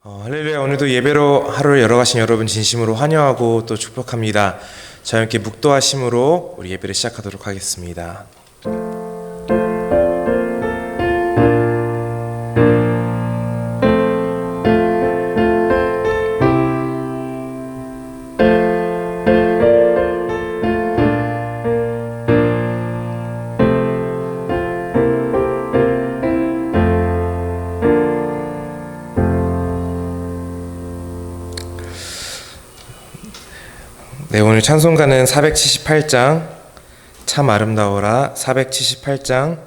할렐루야. 오늘도 예배로 하루를 열어가신 여러분 진심으로 환영하고 또 축복합니다. 저와 함께 묵도하심으로 우리 예배를 시작하도록 하겠습니다. 네, 오늘 찬송가는 478장 참 아름다워라 478장,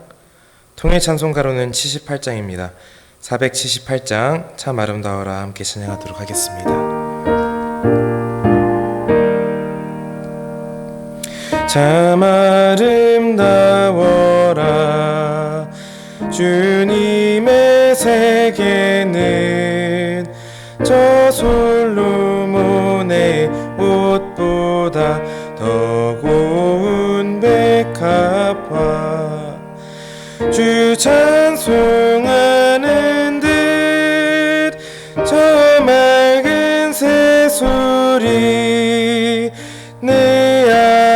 통일 찬송가로는 78장입니다. 478장 참 아름다워라 함께 찬양하도록 하겠습니다. 참 아름다워라 주님의 세계는 저 솔로몬의 옷보다 더 고운 백합화, 주 찬송하는 듯 저 맑은 새소리, 내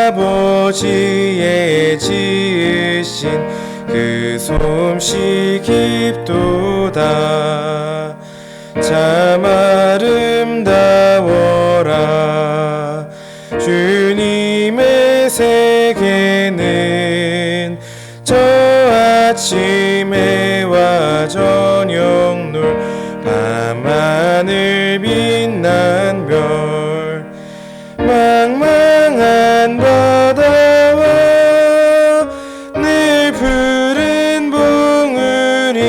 아버지의 지으신 그 솜씨 깊도다. 참 아름다워라 주님의 세계는 저 아침 해와 저녁 놀 밤하늘 빛난 별, 망망한 바다와 늘 푸른 봉우리,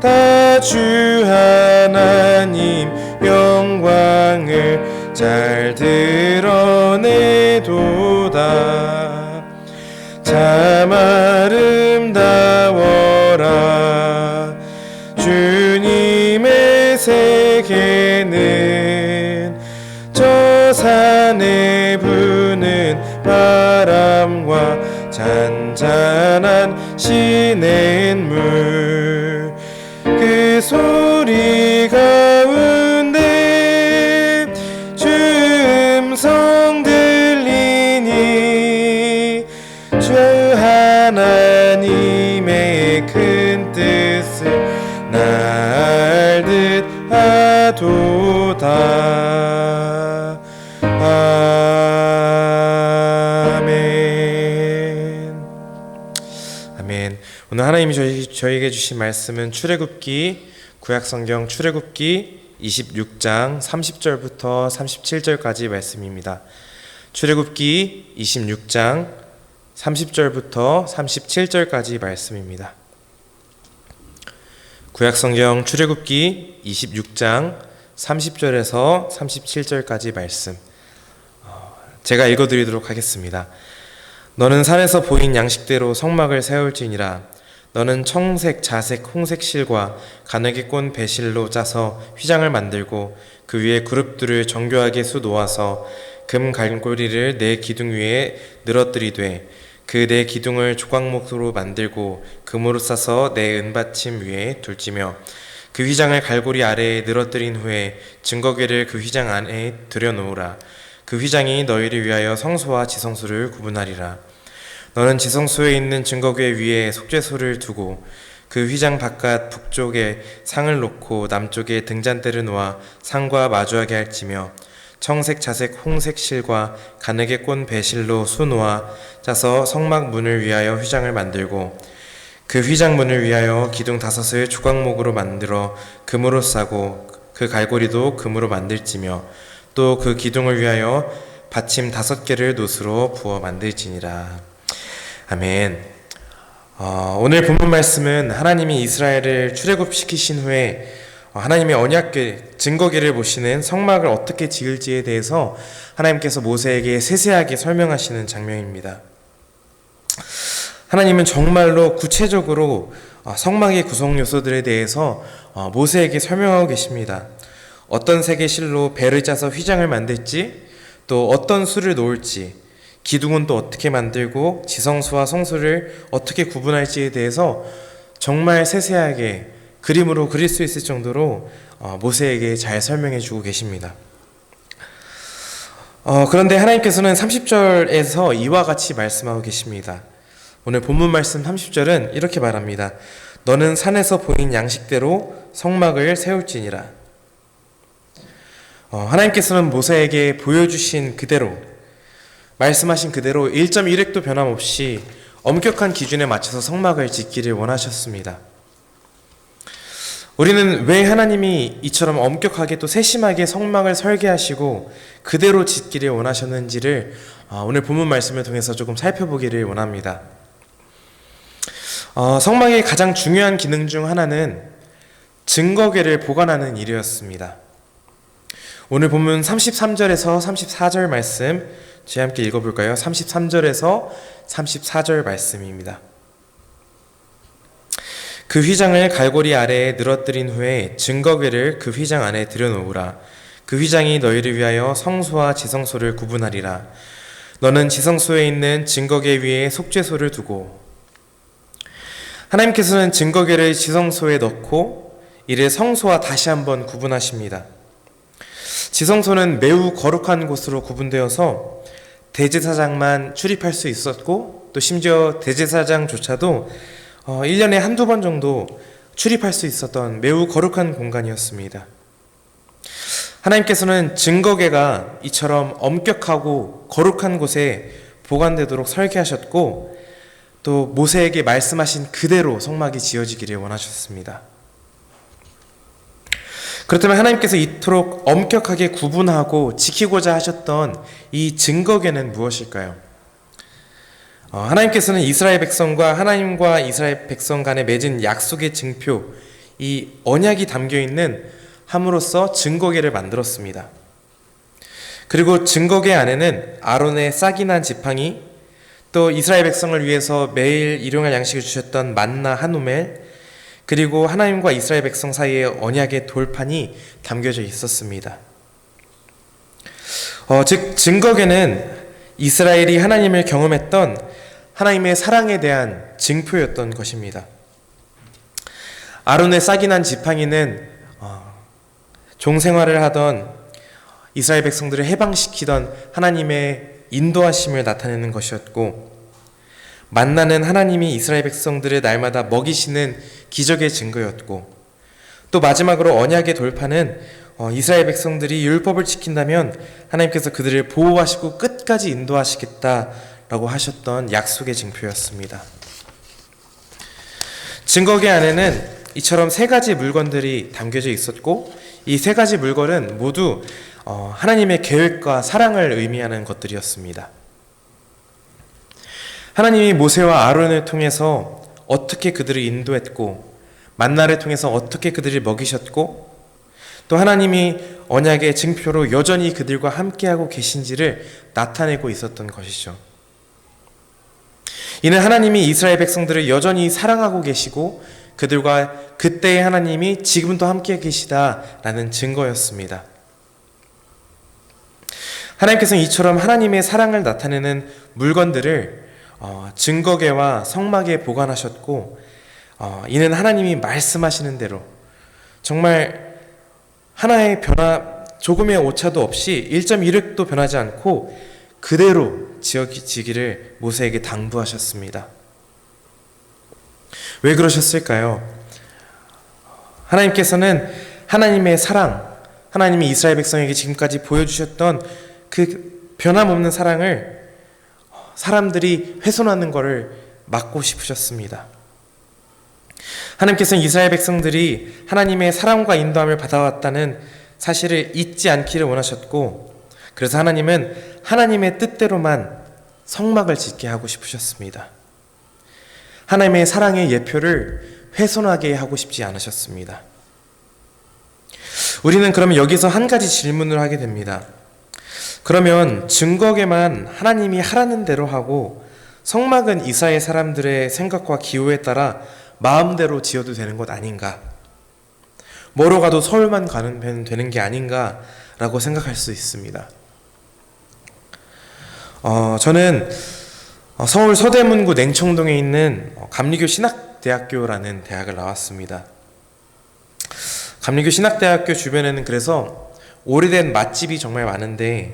다 주 하나님 영광을 잘 드러내도다. 참 아름다워라 주님의 세계는 저 산에 부는 바람과 잔잔한 시냇물, 그 소리 가운데 주 음성 들리니 주 하나님의 큰 뜻을 날 듯 하도다. 아멘. 아멘. 오늘 하나님이 저희에게 주신 말씀은 출애굽기, 구약성경 출애굽기 26장 30절부터 37절까지 말씀입니다. 출애굽기 26장 30절부터 37절까지 말씀입니다. 구약성경 출애굽기 26장 30절에서 37절까지 말씀, 제가 읽어드리도록 하겠습니다. 너는 산에서 보인 양식대로 성막을 세울지니라. 너는 청색, 자색, 홍색 실과 가늘게 꼰 배실로 짜서 휘장을 만들고 그 위에 그룹들을 정교하게 수놓아서 금 갈고리를 네 기둥 위에 늘어뜨리되 그 네 기둥을 조각목으로 만들고 금으로 싸서 네 은받침 위에 둘지며 그 휘장을 갈고리 아래에 늘어뜨린 후에 증거궤를 그 휘장 안에 들여놓으라. 그 휘장이 너희를 위하여 성소와 지성소를 구분하리라. 너는 지성소에 있는 증거궤 위에 속죄소를 두고 그 휘장 바깥 북쪽에 상을 놓고 남쪽에 등잔대를 놓아 상과 마주하게 할지며 청색, 자색, 홍색 실과 가늘게 꼰 배실로 수놓아 짜서 성막 문을 위하여 휘장을 만들고 그 휘장 문을 위하여 기둥 5을 조각목으로 만들어 금으로 싸고 그 갈고리도 금으로 만들지며 또 그 기둥을 위하여 받침 5개를 놋으로 부어 만들지니라. 아멘. 오늘 본문 말씀은 하나님이 이스라엘을 출애굽시키신 후에 하나님의 언약궤, 증거궤를 모시는 성막을 어떻게 지을지에 대해서 하나님께서 모세에게 세세하게 설명하시는 장면입니다. 하나님은 정말로 구체적으로 성막의 구성 요소들에 대해서 모세에게 설명하고 계십니다. 어떤 색의 실로 배를 짜서 휘장을 만들지, 또 어떤 수를 놓을지, 기둥은 또 어떻게 만들고 지성소와 성소를 어떻게 구분할지에 대해서 정말 세세하게 그림으로 그릴 수 있을 정도로 모세에게 잘 설명해 주고 계십니다. 그런데 하나님께서는 30절에서 이와 같이 말씀하고 계십니다. 오늘 본문 말씀 30절은 이렇게 말합니다. 너는 산에서 보인 양식대로 성막을 세울지니라. 하나님께서는 모세에게 보여주신 그대로, 말씀하신 그대로 1.1획도 변함없이 엄격한 기준에 맞춰서 성막을 짓기를 원하셨습니다. 우리는 왜 하나님이 이처럼 엄격하게 또 세심하게 성막을 설계하시고 그대로 짓기를 원하셨는지를 오늘 본문 말씀을 통해서 조금 살펴보기를 원합니다. 성막의 가장 중요한 기능 중 하나는 증거궤를 보관하는 일이었습니다. 오늘 본문 33절에서 34절 말씀 저희 함께 읽어볼까요? 33절에서 34절 말씀입니다. 그 휘장을 갈고리 아래에 늘어뜨린 후에 증거궤를 그 휘장 안에 들여놓으라. 그 휘장이 너희를 위하여 성소와 지성소를 구분하리라. 너는 지성소에 있는 증거궤 위에 속죄소를 두고. 하나님께서는 증거궤를 지성소에 넣고 이를 성소와 다시 한번 구분하십니다. 지성소는 매우 거룩한 곳으로 구분되어서 대제사장만 출입할 수 있었고 또 심지어 대제사장조차도 1년에 한두 번 정도 출입할 수 있었던 매우 거룩한 공간이었습니다. 하나님께서는 증거궤가 이처럼 엄격하고 거룩한 곳에 보관되도록 설계하셨고 또 모세에게 말씀하신 그대로 성막이 지어지기를 원하셨습니다. 그렇다면 하나님께서 이토록 엄격하게 구분하고 지키고자 하셨던 이 증거궤는 무엇일까요? 하나님께서는 이스라엘 백성과 하나님과 이스라엘 백성 간에 맺은 약속의 증표, 이 언약이 담겨있는 함으로써 증거궤를 만들었습니다. 그리고 증거궤 안에는 아론의 싹이 난 지팡이, 또 이스라엘 백성을 위해서 매일 일용할 양식을 주셨던 만나 한 오멜, 그리고 하나님과 이스라엘 백성 사이에 언약의 돌판이 담겨져 있었습니다. 즉 증거궤는 이스라엘이 하나님을 경험했던 하나님의 사랑에 대한 증표였던 것입니다. 아론의 싹이 난 지팡이는 종생활을 하던 이스라엘 백성들을 해방시키던 하나님의 인도하심을 나타내는 것이었고, 만나는 하나님이 이스라엘 백성들을 날마다 먹이시는 기적의 증거였고, 또 마지막으로 언약의 돌판은 이스라엘 백성들이 율법을 지킨다면 하나님께서 그들을 보호하시고 끝까지 인도하시겠다라고 하셨던 약속의 증표였습니다. 증거궤 안에는 이처럼 세 가지 물건들이 담겨져 있었고, 이 세 가지 물건은 모두 하나님의 계획과 사랑을 의미하는 것들이었습니다. 하나님이 모세와 아론을 통해서 어떻게 그들을 인도했고, 만나를 통해서 어떻게 그들을 먹이셨고, 또 하나님이 언약의 증표로 여전히 그들과 함께하고 계신지를 나타내고 있었던 것이죠. 이는 하나님이 이스라엘 백성들을 여전히 사랑하고 계시고 그들과 그때의 하나님이 지금도 함께 계시다라는 증거였습니다. 하나님께서는 이처럼 하나님의 사랑을 나타내는 물건들을 증거궤와 성막에 보관하셨고, 이는 하나님이 말씀하시는 대로 정말 하나의 변화, 조금의 오차도 없이 1.1획도 변하지 않고 그대로 지어지기를 모세에게 당부하셨습니다. 왜 그러셨을까요? 하나님께서는 하나님의 사랑, 하나님이 이스라엘 백성에게 지금까지 보여주셨던 그 변함없는 사랑을 사람들이 훼손하는 것을 막고 싶으셨습니다. 하나님께서는 이스라엘 백성들이 하나님의 사랑과 인도함을 받아왔다는 사실을 잊지 않기를 원하셨고, 그래서 하나님은 하나님의 뜻대로만 성막을 짓게 하고 싶으셨습니다. 하나님의 사랑의 예표를 훼손하게 하고 싶지 않으셨습니다. 우리는 그러면 여기서 한 가지 질문을 하게 됩니다. 그러면 증거궤만 하나님이 하라는 대로 하고 성막은 이스라엘 사람들의 생각과 기호에 따라 마음대로 지어도 되는 것 아닌가? 뭐로 가도 서울만 가면 되는 게 아닌가? 라고 생각할 수 있습니다. 저는 서울 서대문구 냉청동에 있는 감리교 신학대학교라는 대학을 나왔습니다. 감리교 신학대학교 주변에는 그래서 오래된 맛집이 정말 많은데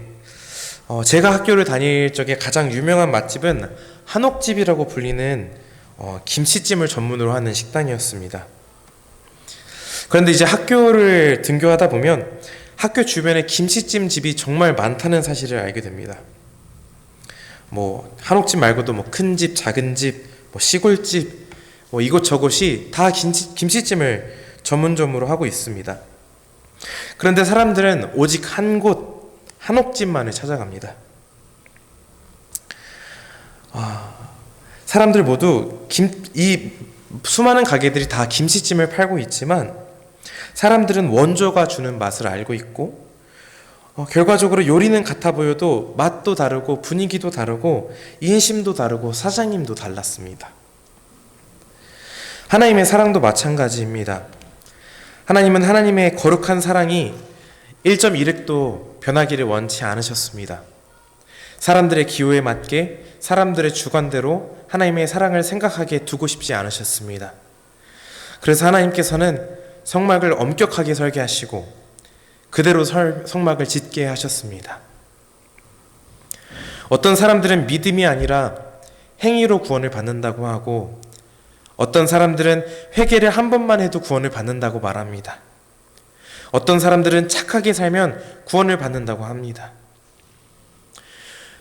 제가 학교를 다닐 적에 가장 유명한 맛집은 한옥집이라고 불리는 김치찜을 전문으로 하는 식당이었습니다. 그런데 이제 학교를 등교하다 보면 학교 주변에 김치찜 집이 정말 많다는 사실을 알게 됩니다. 한옥집 말고도 큰 집, 작은 집, 시골집, 이곳저곳이 다 김치찜을 전문점으로 하고 있습니다. 그런데 사람들은 오직 한 곳, 한옥집만을 찾아갑니다. 사람들 모두 이 수많은 가게들이 다 김치찜을 팔고 있지만 사람들은 원조가 주는 맛을 알고 있고 결과적으로 요리는 같아 보여도 맛도 다르고 분위기도 다르고 인심도 다르고 사장님도 달랐습니다. 하나님의 사랑도 마찬가지입니다. 하나님은 하나님의 거룩한 사랑이 1.1획도 변하기를 원치 않으셨습니다. 사람들의 기호에 맞게 사람들의 주관대로 하나님의 사랑을 생각하게 두고 싶지 않으셨습니다. 그래서 하나님께서는 성막을 엄격하게 설계하시고 그대로 성막을 짓게 하셨습니다. 어떤 사람들은 믿음이 아니라 행위로 구원을 받는다고 하고 어떤 사람들은 회개를 한 번만 해도 구원을 받는다고 말합니다. 어떤 사람들은 착하게 살면 구원을 받는다고 합니다.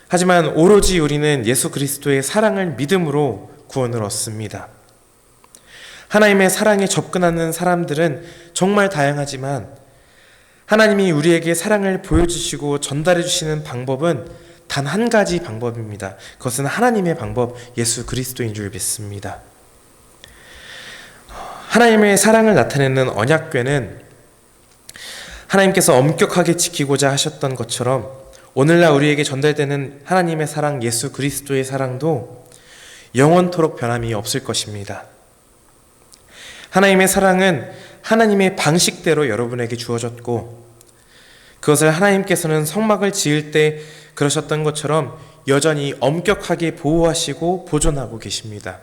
하지만 오로지 우리는 예수 그리스도의 사랑을 믿음으로 구원을 얻습니다. 하나님의 사랑에 접근하는 사람들은 정말 다양하지만 하나님이 우리에게 사랑을 보여주시고 전달해 주시는 방법은 단 한 가지 방법입니다. 그것은 하나님의 방법, 예수 그리스도인 줄 믿습니다. 하나님의 사랑을 나타내는 언약궤는 하나님께서 엄격하게 지키고자 하셨던 것처럼 오늘날 우리에게 전달되는 하나님의 사랑, 예수 그리스도의 사랑도 영원토록 변함이 없을 것입니다. 하나님의 사랑은 하나님의 방식대로 여러분에게 주어졌고 그것을 하나님께서는 성막을 지을 때 그러셨던 것처럼 여전히 엄격하게 보호하시고 보존하고 계십니다.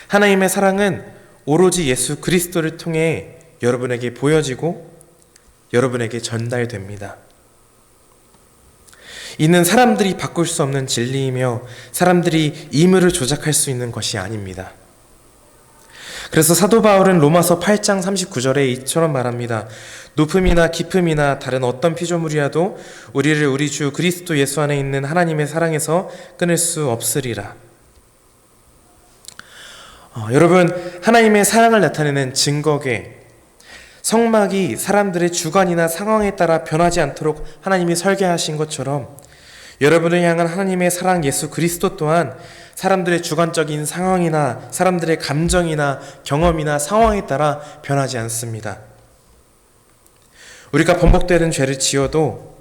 하나님의 사랑은 오로지 예수 그리스도를 통해 여러분에게 보여지고 여러분에게 전달됩니다. 이는 사람들이 바꿀 수 없는 진리이며 사람들이 임의를 조작할 수 있는 것이 아닙니다. 그래서 사도 바울은 로마서 8장 39절에 이처럼 말합니다. 높음이나 깊음이나 다른 어떤 피조물이라도 우리를 우리 주 그리스도 예수 안에 있는 하나님의 사랑에서 끊을 수 없으리라. 여러분, 하나님의 사랑을 나타내는 증거계 성막이 사람들의 주관이나 상황에 따라 변하지 않도록 하나님이 설계하신 것처럼 여러분을 향한 하나님의 사랑 예수 그리스도 또한 사람들의 주관적인 상황이나 사람들의 감정이나 경험이나 상황에 따라 변하지 않습니다. 우리가 번복되는 죄를 지어도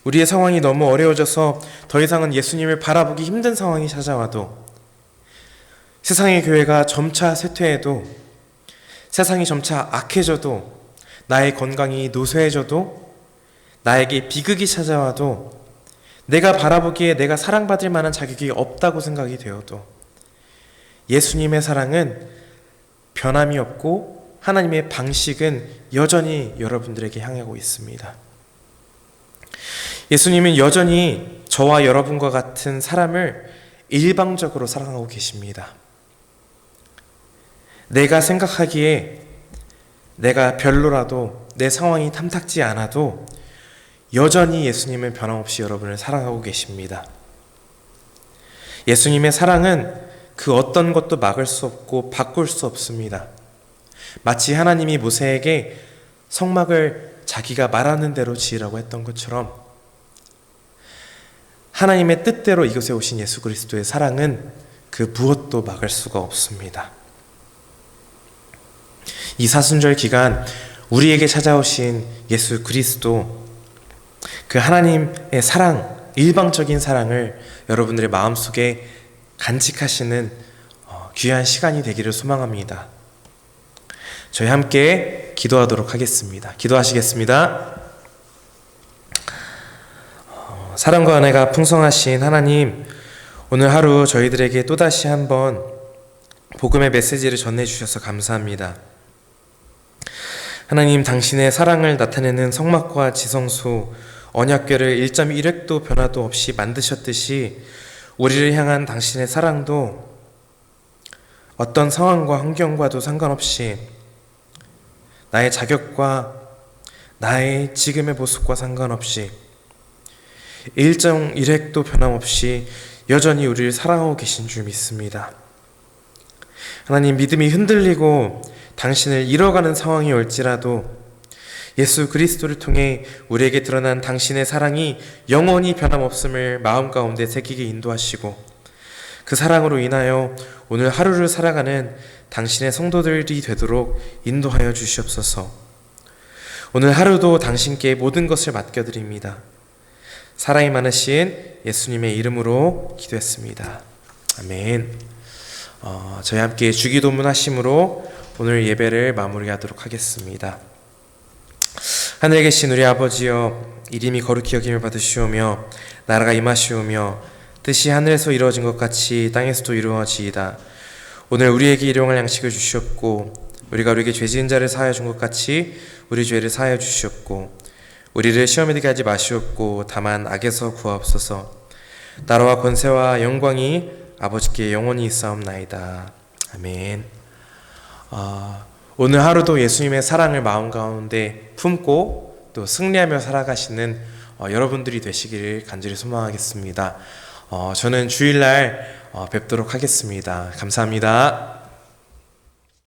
우리의 상황이 너무 어려워져서 더 이상은 예수님을 바라보기 힘든 상황이 찾아와도 세상의 교회가 점차 쇠퇴해도 세상이 점차 악해져도 나의 건강이 노쇠해져도 나에게 비극이 찾아와도 내가 바라보기에 내가 사랑받을 만한 자격이 없다고 생각이 되어도 예수님의 사랑은 변함이 없고 하나님의 방식은 여전히 여러분들에게 향하고 있습니다. 예수님은 여전히 저와 여러분과 같은 사람을 일방적으로 사랑하고 계십니다. 내가 생각하기에 내가 별로라도 내 상황이 탐탁지 않아도 여전히 예수님은 변함없이 여러분을 사랑하고 계십니다. 예수님의 사랑은 그 어떤 것도 막을 수 없고 바꿀 수 없습니다. 마치 하나님이 모세에게 성막을 자기가 말하는 대로 지으라고 했던 것처럼 하나님의 뜻대로 이곳에 오신 예수 그리스도의 사랑은 그 무엇도 막을 수가 없습니다. 이 사순절 기간 우리에게 찾아오신 예수 그리스도 그 하나님의 사랑, 일방적인 사랑을 여러분들의 마음속에 간직하시는 귀한 시간이 되기를 소망합니다. 저희 함께 기도하도록 하겠습니다. 기도하시겠습니다. 사랑과 은혜가 풍성하신 하나님, 오늘 하루 저희들에게 또다시 한번 복음의 메시지를 전해주셔서 감사합니다. 하나님, 당신의 사랑을 나타내는 성막과 지성소, 언약궤를 1.1획도 변화도 없이 만드셨듯이 우리를 향한 당신의 사랑도 어떤 상황과 환경과도 상관없이 나의 자격과 나의 지금의 모습과 상관없이 1.1획도 변함없이 여전히 우리를 사랑하고 계신 줄 믿습니다. 하나님, 믿음이 흔들리고 당신을 잃어가는 상황이 올지라도 예수 그리스도를 통해 우리에게 드러난 당신의 사랑이 영원히 변함없음을 마음 가운데 새기게 인도하시고 그 사랑으로 인하여 오늘 하루를 살아가는 당신의 성도들이 되도록 인도하여 주시옵소서. 오늘 하루도 당신께 모든 것을 맡겨드립니다. 사랑이 많으신 예수님의 이름으로 기도했습니다. 아멘. 저희 함께 주기도문 하심으로 오늘 예배를 마무리하도록 하겠습니다. 하늘에 계신 우리 아버지여, 이름이 거룩히 여김을 받으시오며 나라가 임하시오며 뜻이 하늘에서 이루어진 것 같이 땅에서도 이루어지이다. 오늘 우리에게 일용할 양식을 주시옵고 우리가 우리에게 죄 지은 자를 사하여 준 것 같이 우리 죄를 사하여 주시옵고 우리를 시험에 들게 하지 마시옵고 다만 악에서 구하옵소서. 나라와 권세와 영광이 아버지께 영원히 있사옵나이다. 아멘. 오늘 하루도 예수님의 사랑을 마음 가운데 품고 또 승리하며 살아가시는 여러분들이 되시기를 간절히 소망하겠습니다. 저는 주일날 뵙도록 하겠습니다. 감사합니다.